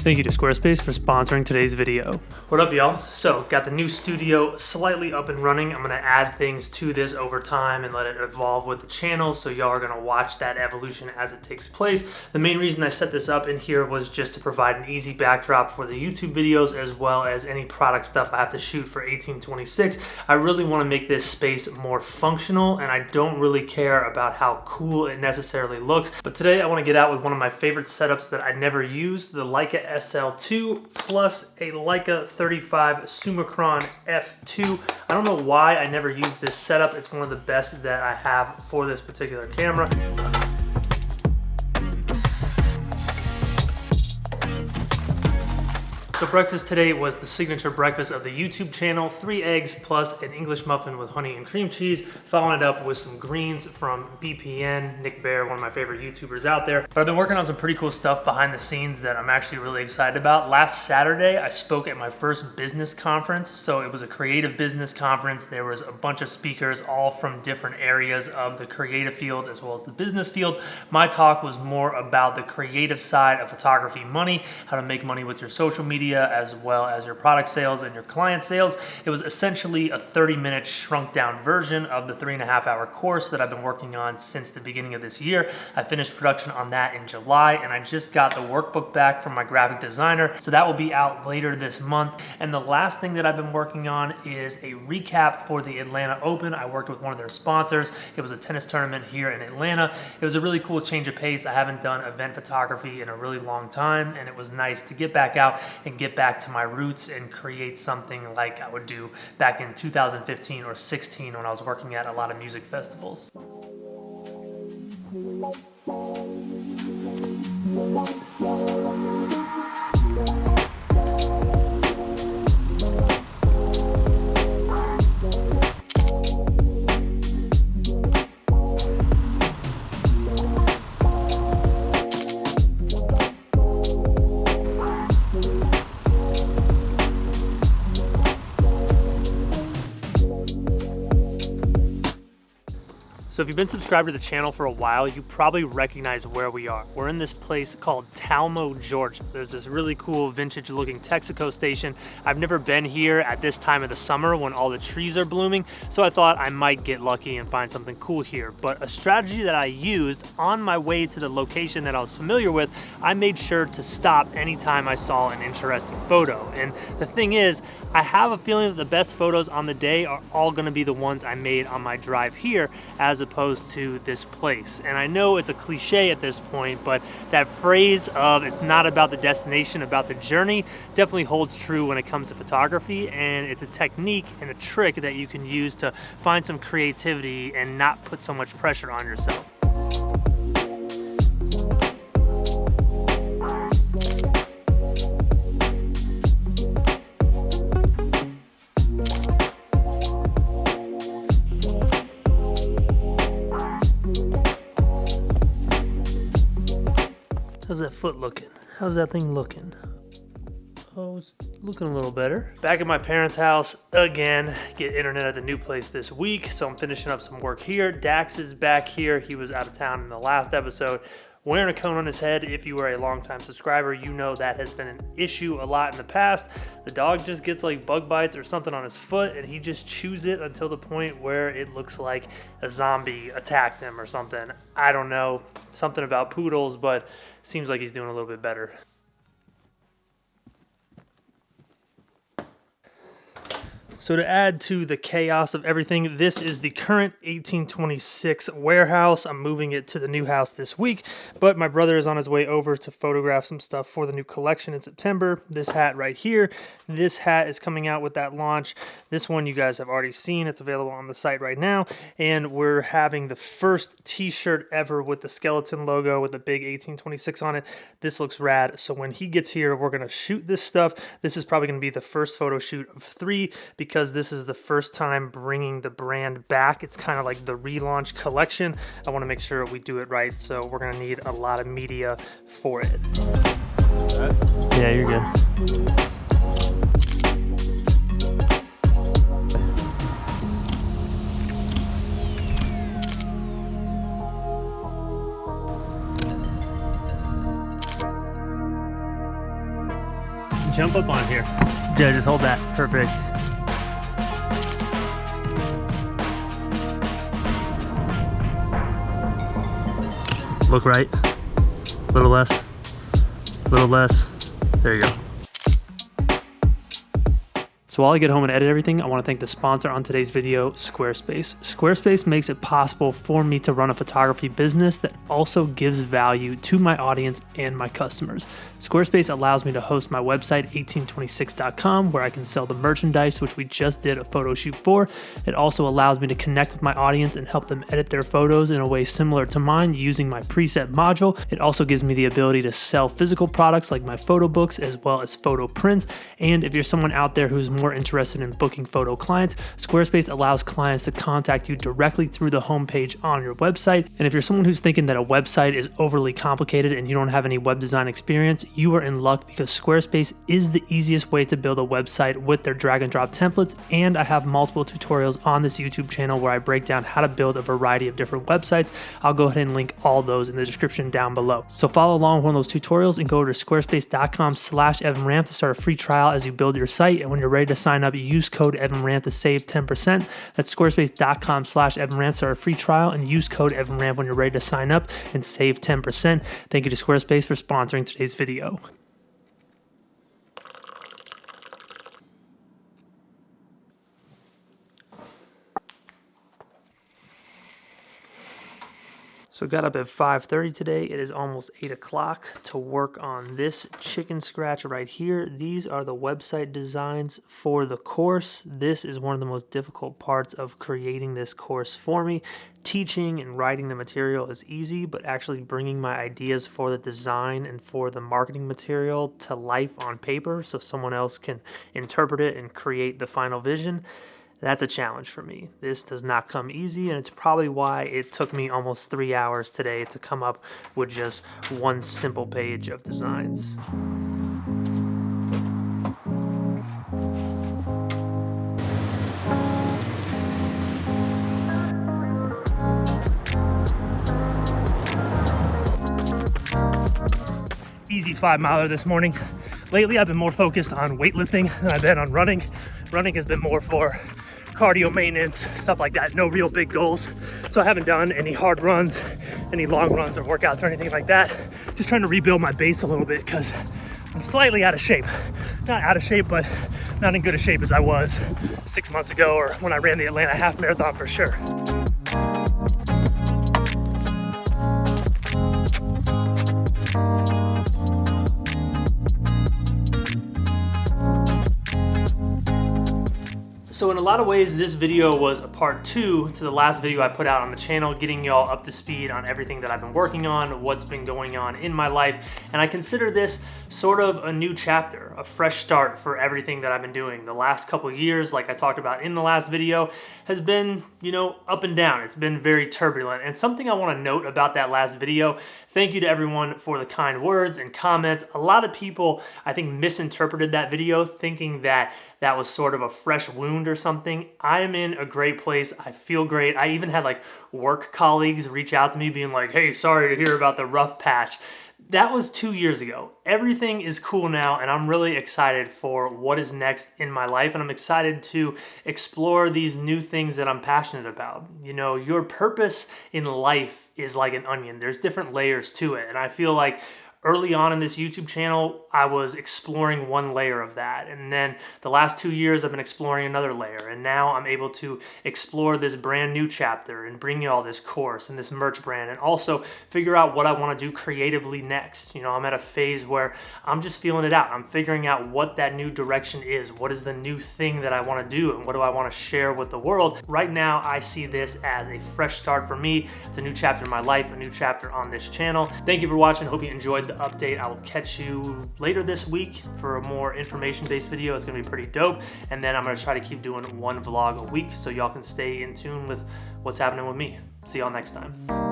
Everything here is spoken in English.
Thank you to Squarespace for sponsoring today's video. What up, y'all? So, got the new studio slightly up and running. I'm gonna add things to this over time and let it evolve with the channel, so y'all are gonna watch that evolution as it takes place. The main reason I set this up in here was just to provide an easy backdrop for the YouTube videos, as well as any product stuff I have to shoot for 1826. I really wanna make this space more functional, and I don't really care about how cool it necessarily looks. But today I wanna get out with one of my favorite setups that I never used, the Leica SL2 plus a Leica 35 Summicron F2. I don't know why I never used this setup. It's one of the best that I have for this particular camera. So breakfast today was the signature breakfast of the YouTube channel, 3 eggs plus an English muffin with honey and cream cheese, following it up with some greens from BPN, Nick Bear, one of my favorite YouTubers out there. But I've been working on some pretty cool stuff behind the scenes that I'm actually really excited about. Last Saturday, I spoke at my first business conference. So it was a creative business conference. There was a bunch of speakers, all from different areas of the creative field as well as the business field. My talk was more about the creative side of photography money, how to make money with your social media, as well as your product sales and your client sales. It was essentially a 30-minute shrunk down version of the 3.5-hour course that I've been working on since the beginning of this year. I finished production on that in July, and I just got the workbook back from my graphic designer, so that will be out later this month. And the last thing that I've been working on is a recap for the Atlanta Open. I worked with one of their sponsors. It was a tennis tournament here in Atlanta. It was a really cool change of pace. I haven't done event photography in a really long time, and it was nice to get back out and get back to my roots and create something like I would do back in 2015 or 16 when I was working at a lot of music festivals. So if you've been subscribed to the channel for a while, you probably recognize where we are. We're in this place called Talmo, Georgia. There's this really cool vintage looking Texaco station. I've never been here at this time of the summer when all the trees are blooming, so I thought I might get lucky and find something cool here. But a strategy that I used on my way to the location that I was familiar with, I made sure to stop anytime I saw an interesting photo. And the thing is, I have a feeling that the best photos on the day are all gonna be the ones I made on my drive here, as opposed to this place. And I know it's a cliche at this point, but that phrase of it's not about the destination, about the journey, definitely holds true when it comes to photography. And it's a technique and a trick that you can use to find some creativity and not put so much pressure on yourself. How's that foot looking? How's that thing looking? Oh, it's looking a little better. Back at my parents' house again. Get internet at the new place this week, so I'm finishing up some work here. Dax is back here. He was out of town in the last episode, wearing a cone on his head. If you are a longtime subscriber, you know that has been an issue a lot in the past. The dog just gets like bug bites or something on his foot, and he just chews it until the point where it looks like a zombie attacked him or something. I don't know, something about poodles, but seems like he's doing a little bit better. So to add to the chaos of everything, this is the current 1826 warehouse. I'm moving it to the new house this week, but my brother is on his way over to photograph some stuff for the new collection in September. This hat right here, this hat is coming out with that launch. This one you guys have already seen. It's available on the site right now, and we're having the first t-shirt ever with the skeleton logo with the big 1826 on it. This looks rad. So when he gets here, we're gonna shoot this stuff. This is probably gonna be the first photo shoot of 3 because this is the first time bringing the brand back. It's kind of like the relaunch collection. I want to make sure we do it right, so we're going to need a lot of media for it. All right. Yeah, you're good. jump up on here. Yeah, just hold that. Perfect. Look right. A little less. A little less. There you go. So while I get home and edit everything, I want to thank the sponsor on today's video, Squarespace. Squarespace makes it possible for me to run a photography business that also gives value to my audience and my customers. Squarespace allows me to host my website, 1826.com, where I can sell the merchandise, which we just did a photo shoot for. It also allows me to connect with my audience and help them edit their photos in a way similar to mine using my preset module. It also gives me the ability to sell physical products like my photo books as well as photo prints. And if you're someone out there who's more interested in booking photo clients, Squarespace allows clients to contact you directly through the homepage on your website. And if you're someone who's thinking that a website is overly complicated and you don't have any web design experience, you are in luck because Squarespace is the easiest way to build a website with their drag and drop templates. And I have multiple tutorials on this YouTube channel where I break down how to build a variety of different websites. I'll go ahead and link all those in the description down below. So follow along with one of those tutorials and go to squarespace.com/EvanRamp to start a free trial as you build your site. And when you're ready to sign up, you use code EvanRamp to save 10%. That's squarespace.com/EvanRamp to start a free trial and use code EvanRamp when you're ready to sign up and save 10%. Thank you to Squarespace for sponsoring today's video. So got up at 5:30 today. It is almost 8 o'clock to work on this chicken scratch right here. These are the website designs for the course. This is one of the most difficult parts of creating this course for me. Teaching and writing the material is easy, but actually bringing my ideas for the design and for the marketing material to life on paper so someone else can interpret it and create the final vision, that's a challenge for me. This does not come easy, and it's probably why it took me almost 3 hours today to come up with just one simple page of designs. Easy 5-miler this morning. Lately, I've been more focused on weightlifting than I've been on running. Running has been more for cardio maintenance, stuff like that, no real big goals. So I haven't done any hard runs, any long runs or workouts or anything like that. Just trying to rebuild my base a little bit because I'm slightly out of shape. Not out of shape, but not in good a shape as I was 6 months ago or when I ran the Atlanta Half Marathon for sure. So in a lot of ways, this video was a part 2 to the last video I put out on the channel, getting y'all up to speed on everything that I've been working on, what's been going on in my life. And I consider this sort of a new chapter, a fresh start for everything that I've been doing. The last couple years, like I talked about in the last video, has been, up and down. It's been very turbulent. And something I want to note about that last video, thank you to everyone for the kind words and comments. A lot of people, I think, misinterpreted that video thinking that that was sort of a fresh wound or something. I am in a great place. I feel great. I even had work colleagues reach out to me being like, hey, sorry to hear about the rough patch. That was 2 years ago. Everything is cool now, and I'm really excited for what is next in my life, and I'm excited to explore these new things that I'm passionate about. Your purpose in life is like an onion. There's different layers to it, and I feel like early on in this YouTube channel, I was exploring one layer of that. And then the last 2 years, I've been exploring another layer. And now I'm able to explore this brand new chapter and bring you all this course and this merch brand and also figure out what I want to do creatively next. I'm at a phase where I'm just feeling it out. I'm figuring out what that new direction is. What is the new thing that I want to do and what do I want to share with the world? Right now, I see this as a fresh start for me. It's a new chapter in my life, a new chapter on this channel. Thank you for watching. Hope you enjoyed the update. I will catch you later this week for a more information-based video. It's gonna be pretty dope. And then I'm gonna try to keep doing one vlog a week so y'all can stay in tune with what's happening with me. See y'all next time.